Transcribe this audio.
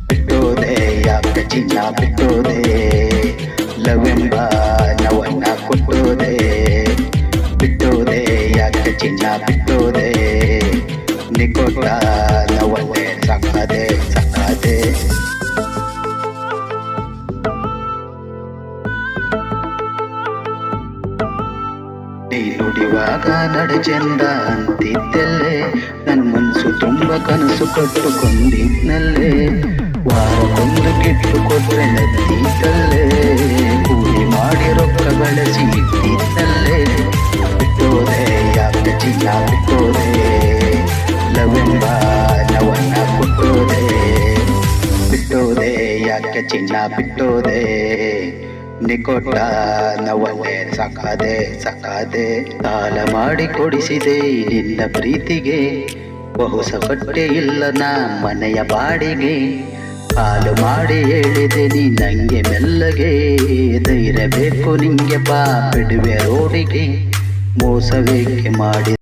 ಬಿಟ್ಟೋದೆ ಯಾಕೆ ಚಿನ್ನ ಬಿಟ್ಟೋದೆ ಲವೆಂಬ ನವನ್ನ ಕೊಟ್ಟೋದೆ ಬಿಟ್ಟೋದೆ ಯಾಕೆ ಚಿನ್ನ ಬಿಟ್ಟೋದೆ ನಿಕೊಟ್ಟ ನವನ್ನೇ ಸಾಕಾದೆ ಸಾಕಾದೆ ನೀ ನುಡಿವಾಗ ನಡೆ ಚಂದ ಅಂತಿದ್ದೆಲ್ಲೇ ನನ್ ಮನ್ಸು ತುಂಬ ಕನಸು ಕಟ್ಟುಕೊಂಡಿದ್ನಲ್ಲೇ ವಾರಕ್ಕೊಂದು ಗಿಫ್ಟ್ ಕೊಟ್ರೆ ನತ್ತಿದ್ದಲ್ಲೇ ಕೂಲಿ ಮಾಡಿ ರೊಕ್ಕ ಬಳಸಿ ಇಟ್ಟಿದ್ದಲ್ಲೇ ಬಿಟ್ಟೋದೆ ಯಾಕೆ ಚಿನ್ನ ಬಿಟ್ಟೋದೆ ಲವೆಂಬ ನವನ್ನ ಕೊಟ್ಟೋದೆ ಬಿಟ್ಟೋದೆ ಯಾಕೆ ಚಿನ್ನ ಬಿಟ್ಟೋದೆ ನಿಕೊಟ್ಟ ನವನ್ನೇ ಸಾಕಾದೆ ಸಾಕಾದೆ ಸಾಲ ಮಾಡಿ ಕೊಡಿಸಿದೆ ನಿನ್ನ ಪ್ರೀತಿಗೆ ಬಹುಸ ಕಟ್ಟೆ ಇಲ್ಲ ನಾ ಮನೆಯ ಬಾಡಿಗೆ ಕಾಲು ಮಾಡಿ ಹೇಳಿದೆ ನೀ ನಂಗೆ ಮೆಲ್ಲಗೆ ಧೈರ್ಯ ಬೇಕು ನಿಂಗೆ ಬಾ ಬಿಡುವೆ ರೋಡಿಗೆ ಮೋಸವೇಕೆ ಮಾಡಿ